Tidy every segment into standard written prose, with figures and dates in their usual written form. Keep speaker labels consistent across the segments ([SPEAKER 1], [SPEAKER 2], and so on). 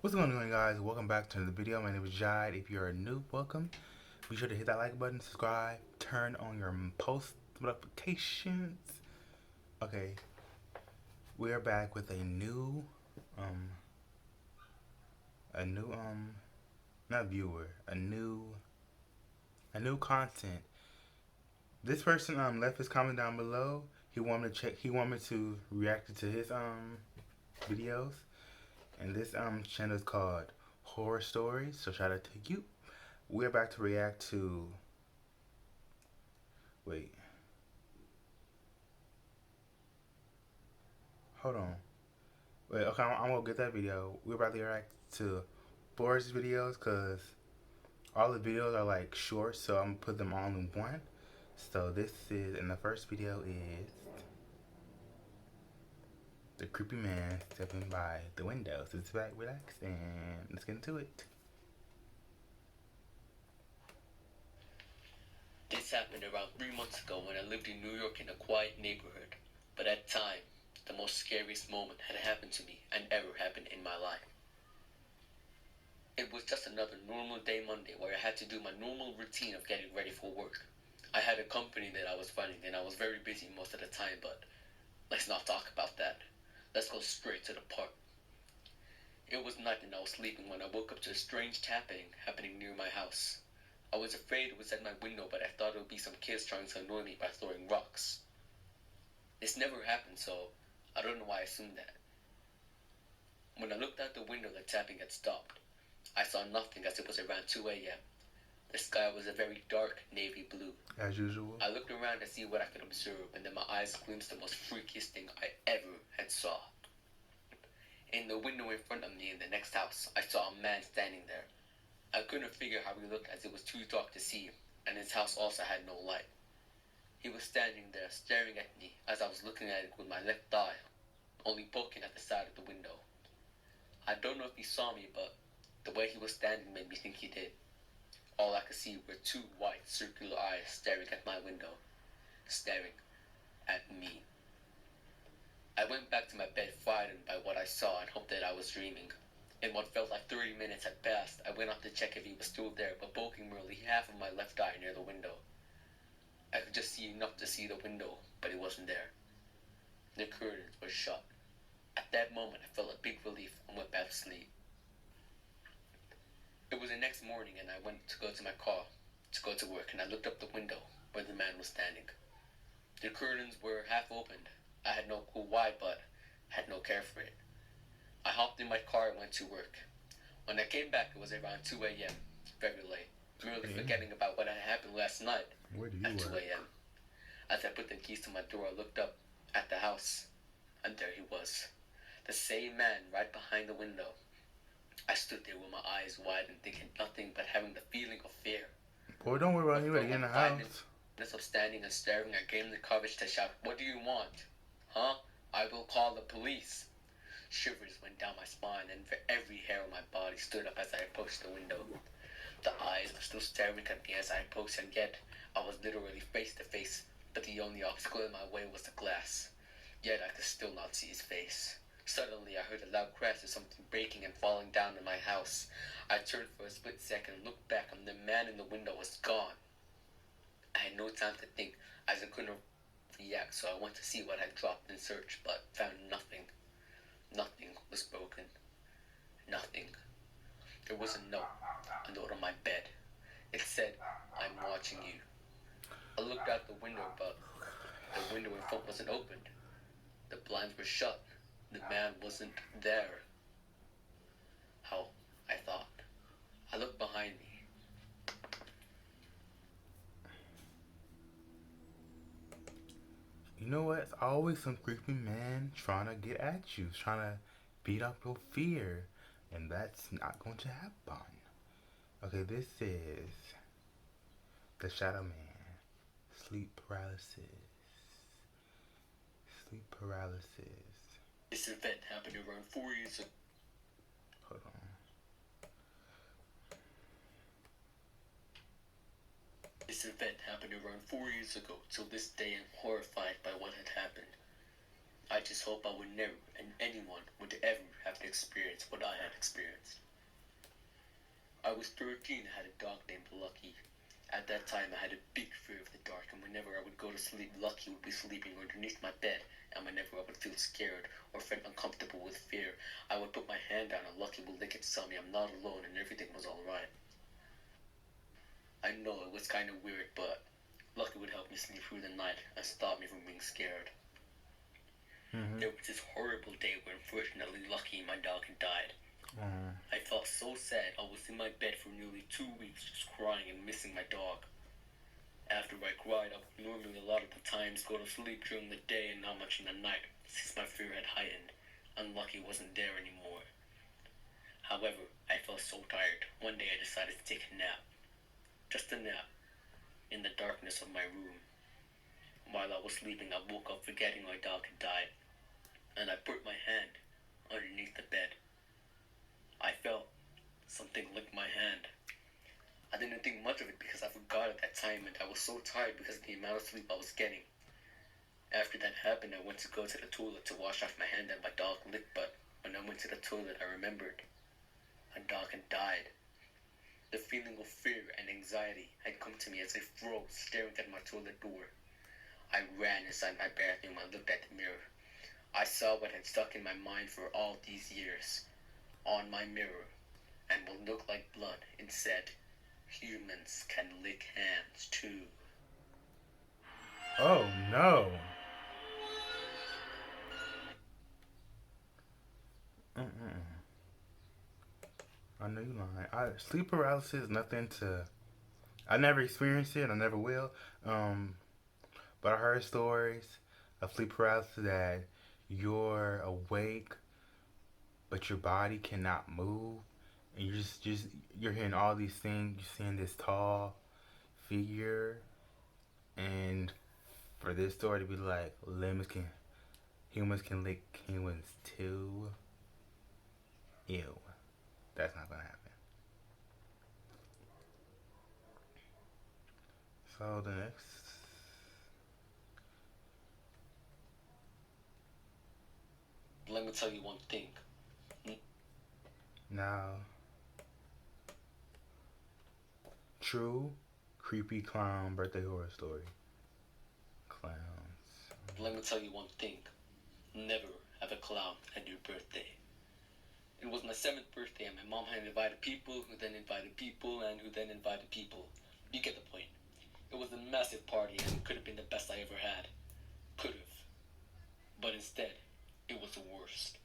[SPEAKER 1] What's going on, guys? Welcome back to another video. My name is Jide. If you're new, welcome. Be sure to hit that like button, subscribe, turn on your post notifications. Okay, we are back with um, a new not viewer, a new content. This person left his comment down below. He wanted to check. He wanted me to react to his videos, and this channel is called Horror Stories. So shout out to you. We're back to react to. Wait, hold on. Wait, okay, I'm gonna get that video. We're about to react to Forrest's videos because all the videos are like short, so I'm gonna put them all in one. So this is, and the first video is the creepy man stepping by the window. So sit back, relax, and let's get into it.
[SPEAKER 2] This happened around 3 months ago when I lived in New York in a quiet neighborhood. But at the time, the most scariest moment had happened to me and ever happened in my life. It was just another normal day Monday where I had to do my normal routine of getting ready for work. I had a company that I was running and I was very busy most of the time, but let's not talk about that. Let's go straight to the part. It was night and I was sleeping when I woke up to a strange tapping happening near my house. I was afraid it was at my window, but I thought it would be some kids trying to annoy me by throwing rocks. This never happened, so I don't know why I assumed that. When I looked out the window, the tapping had stopped. I saw nothing as it was around 2 a.m. The sky was a very dark navy blue.
[SPEAKER 1] As usual.
[SPEAKER 2] I looked around to see what I could observe, and then my eyes glimpsed the most freakiest thing I ever had saw. In the window in front of me in the next house, I saw a man standing there. I couldn't figure how he looked as it was too dark to see, and his house also had no light. He was standing there staring at me as I was looking at it with my left eye, only poking at the side of the window. I don't know if he saw me, but the way he was standing made me think he did. All I could see were two white circular eyes staring at my window, staring at me. I went back to my bed frightened by what I saw and hoped that I was dreaming. In what felt like 30 minutes had passed, I went up to check if he was still there, but poking merely half of my left eye near the window. I could just see enough to see the window, but it wasn't there. The curtains were shut. At that moment, I felt a big relief and went back to sleep. It was the next morning, and I went to go to my car to go to work, and I looked up the window where the man was standing. The curtains were half opened. I had no clue why, but had no care for it. I hopped in my car and went to work. When I came back, it was around 2 a.m., very late, merely forgetting about what had happened last night
[SPEAKER 1] Where do you
[SPEAKER 2] at 2
[SPEAKER 1] work?
[SPEAKER 2] a.m. As I put the keys to my door, I looked up at the house, and there he was, the same man right behind the window. I stood there with my eyes wide and thinking nothing but having the feeling of fear.
[SPEAKER 1] Boy, don't worry about it. You better
[SPEAKER 2] For
[SPEAKER 1] get in the
[SPEAKER 2] like 5
[SPEAKER 1] house.
[SPEAKER 2] minutes of standing and staring, I gained the courage to shout, "What do you want? Huh? I will call the police." Shivers went down my spine, and every hair on my body stood up as I approached the window. The eyes were still staring at me as I approached, and yet I was literally face to face, but the only obstacle in my way was the glass. Yet I could still not see his face. Suddenly, I heard a loud crash of something breaking and falling down in my house. I turned for a split second and looked back, and the man in the window was gone. I had no time to think, as I couldn't react, so I went to see what had dropped in search, but found nothing. Nothing was broken. Nothing. There was a note on my bed. It said, "I'm watching you." I looked out the window, but the window in front wasn't opened. The blinds were shut. The man wasn't there. How I thought. I looked behind me.
[SPEAKER 1] You know what? It's always some creepy man trying to get at you, trying to beat up your fear. And that's not going to happen. Okay, this is the Shadow Man. Sleep paralysis. Sleep paralysis.
[SPEAKER 2] This event happened around 4 years ago.
[SPEAKER 1] Hold on.
[SPEAKER 2] This event happened around 4 years ago. Till this day, I'm horrified by what had happened. I just hope I would never, and anyone would ever have to experience what I had experienced. I was 13 and had a dog named Lucky. At that time, I had a big fear of the dark, and whenever I would go to sleep, Lucky would be sleeping underneath my bed, and whenever I would feel scared or felt uncomfortable with fear, I would put my hand down and Lucky would lick it to tell me I'm not alone and everything was alright. I know it was kind of weird, but Lucky would help me sleep through the night and stop me from being scared. There was this horrible day where unfortunately Lucky, my dog, had died. I felt so sad. I was in my bed for nearly 2 weeks just crying and missing my dog. After I cried, I would normally a lot of the times go to sleep during the day and not much in the night, since my fear had heightened, and Lucky wasn't there anymore. However, I felt so tired. One day I decided to take a nap. Just a nap. In the darkness of my room. While I was sleeping, I woke up forgetting my dog had died, and I put my hand underneath the bed. I felt something lick my hand. I didn't think much of it because I forgot at that time, and I was so tired because of the amount of sleep I was getting. After that happened, I went to go to the toilet to wash off my hand that my dog licked, but when I went to the toilet, I remembered my dog had died. The feeling of fear and anxiety had come to me as I froze, staring at my toilet door. I ran inside my bathroom and looked at the mirror. I saw what had stuck in my mind for all these years. On my mirror, and what looked like blood, it said, "Humans can lick hands too."
[SPEAKER 1] Oh no. I know you lying. Sleep paralysis is nothing to. I never experienced it. I never will. But I heard stories of sleep paralysis that you're awake, but your body cannot move, and you're just you're hearing all these things. You're seeing this tall figure, and for this story to be like humans can lick humans too. Ew, that's not gonna happen. So the next.
[SPEAKER 2] Let me tell you one thing.
[SPEAKER 1] Now, true creepy clown birthday horror story. Clowns.
[SPEAKER 2] Let me tell you one thing. Never have a clown at your birthday. It was my 7th birthday, and my mom had invited people, who then invited people, and who then invited people. You get the point. It was a massive party, and it could have been the best I ever had. Could have. But instead, it was the worst.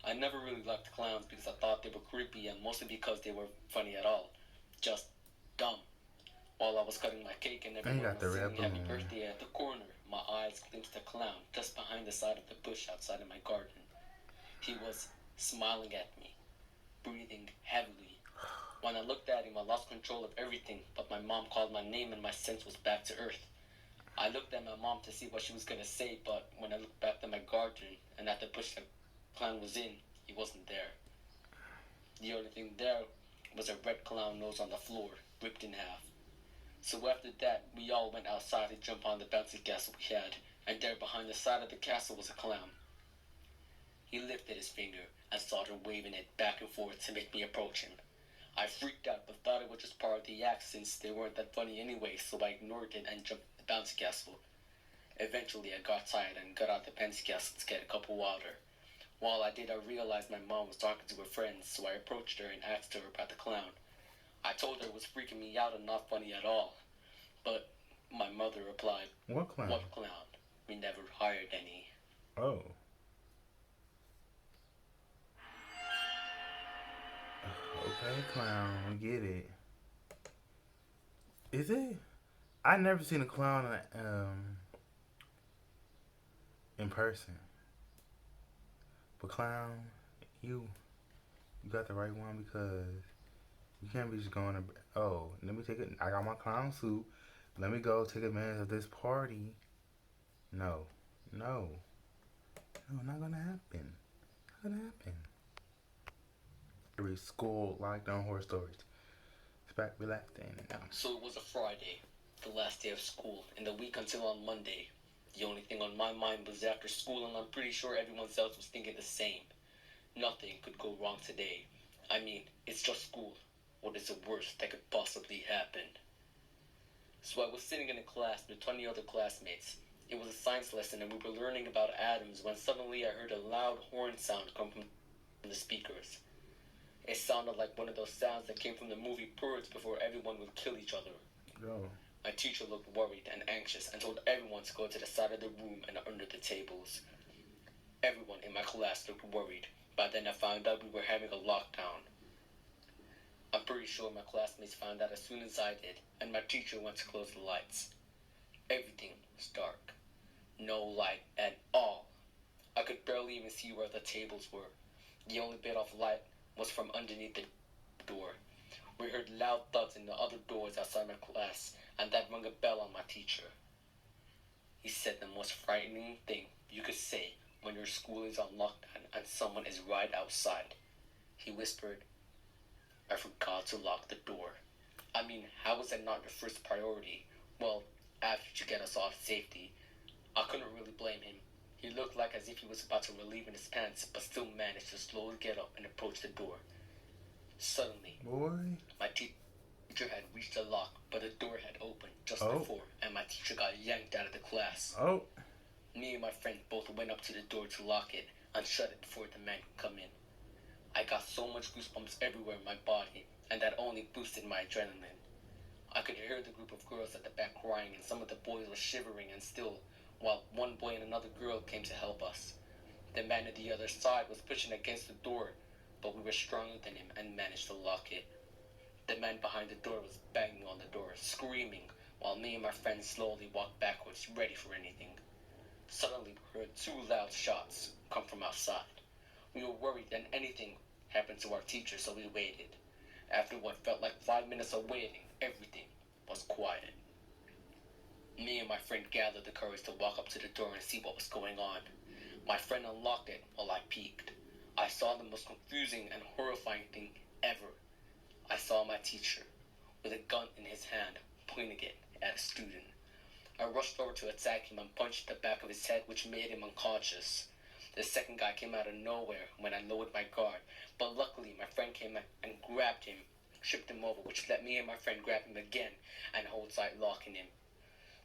[SPEAKER 2] I never really liked clowns because I thought they were creepy, and mostly because they were funny at all. Just dumb. While I was cutting my cake and everyone was singing happy birthday at the corner, my eyes glimpsed a clown just behind the side of the bush outside of my garden. He was smiling at me, breathing heavily. When I looked at him, I lost control of everything, but my mom called my name and my sense was back to earth. I looked at my mom to see what she was going to say, but when I looked back at my garden and at the bush the clown was in, he wasn't there. The only thing there was a red clown nose on the floor, ripped in half. So after that, we all went outside to jump on the bouncy castle we had, and there behind the side of the castle was a clown. He lifted his finger and started waving it back and forth to make me approach him. I freaked out but thought it was just part of the act since they weren't that funny anyway, so I ignored it and jumped the bouncy castle. Eventually I got tired and got out the bouncy castle to get a cup of water. While I did, I realized my mom was talking to her friends, so I approached her and asked her about the clown. I told her it was freaking me out and not funny at all. But my mother replied,
[SPEAKER 1] What clown?
[SPEAKER 2] "What clown? We never hired any."
[SPEAKER 1] Oh. Okay, clown. We get it. Is it? I never seen a clown in person. But clown, you got the right one because you can't be just going to. Oh, let me take it. I got my clown suit. Let me go take advantage of this party. No, no, no, not gonna happen. Not gonna happen. Every school lockdown horror stories. It's back relaxing now.
[SPEAKER 2] So it was a Friday, the last day of school, and the week until on Monday. The only thing on my mind was after school, and I'm pretty sure everyone else was thinking the same. Nothing could go wrong today. I mean, it's just school. What is the worst that could possibly happen? So I was sitting in a class with 20 other classmates. It was a science lesson and we were learning about atoms when suddenly I heard a loud horn sound come from the speakers. It sounded like one of those sounds that came from the movie Birds before everyone would kill each other.
[SPEAKER 1] Go.
[SPEAKER 2] My teacher looked worried and anxious and told everyone to go to the side of the room and under the tables. Everyone in my class looked worried. By then I found out we were having a lockdown. I'm pretty sure my classmates found out as soon as I did, and my teacher went to close the lights. Everything was dark. No light at all. I could barely even see where the tables were. The only bit of light was from underneath the door. We heard loud thuds in the other doors outside my class, and that rang a bell on my teacher. He said the most frightening thing you could say when your school is on lockdown and someone is right outside. He whispered, "I forgot to lock the door." I mean, how was that not your first priority? Well, after to get us all to safety. I couldn't really blame him. He looked like as if he was about to relieve in his pants, but still managed to slowly get up and approach the door. Suddenly,
[SPEAKER 1] Boy.
[SPEAKER 2] my teacher had reached the lock, but the door had opened just
[SPEAKER 1] Oh.
[SPEAKER 2] before, and my teacher got yanked out of the class.
[SPEAKER 1] Oh.
[SPEAKER 2] Me and my friend both went up to the door to lock it and shut it before the man could come in. I got so much goosebumps everywhere in my body, and that only boosted my adrenaline. I could hear the group of girls at the back crying, and some of the boys were shivering and still, while one boy and another girl came to help us. The man on the other side was pushing against the door, but we were stronger than him and managed to lock it. The man behind the door was banging on the door, screaming, while me and my friend slowly walked backwards, ready for anything. Suddenly we heard 2 loud shots come from outside. We were worried that anything happened to our teacher, so we waited. After what felt like 5 minutes of waiting, everything was quiet. Me and my friend gathered the courage to walk up to the door and see what was going on. My friend unlocked it while I peeked. I saw the most confusing and horrifying thing ever. I saw my teacher with a gun in his hand, pointing it at a student. I rushed over to attack him and punched the back of his head, which made him unconscious. The second guy came out of nowhere when I lowered my guard, but luckily my friend came and grabbed him, tripped him over, which let me and my friend grab him again and hold tight, locking him.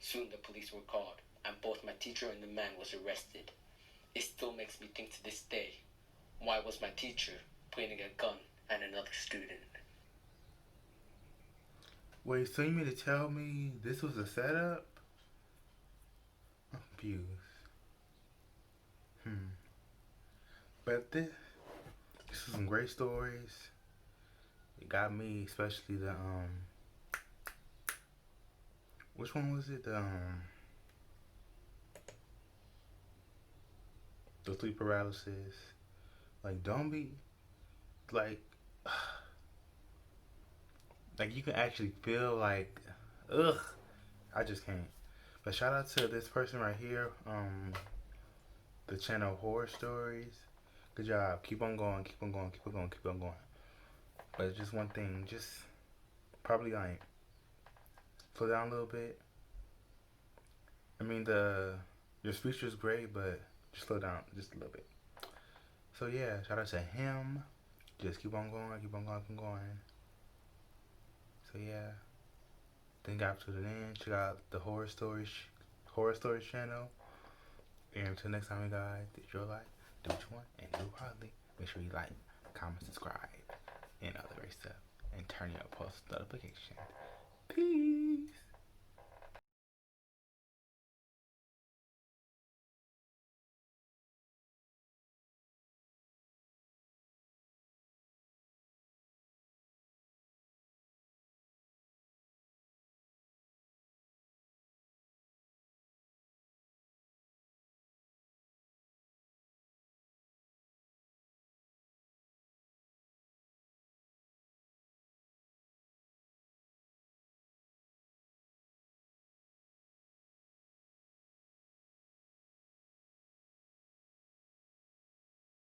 [SPEAKER 2] Soon the police were called, and both my teacher and the man was arrested. It still makes me think to this day, why was my teacher pointing a gun at another student?
[SPEAKER 1] Wait, so you mean to tell me this was a setup? I'm confused. But this is some great stories. It got me, especially the which one was it? The sleep paralysis. Like, don't be like like you can actually feel like ugh. I just can't. But shout out to this person right here. The channel Horror Stories. Good job. Keep on going. Keep on going. Keep on going. Keep on going. But just one thing. Just probably like slow down a little bit. I mean your speech was great, but just slow down just a little bit. So yeah, shout out to him. Just keep on going. Keep on going. Keep on going. So yeah. Thank God for the end. Check out the Horror Stories channel. And until next time, guys, it's your life. Do what you want and do it proudly. Make sure you like, comment, subscribe, and other great stuff. And turn your post notifications. Peace.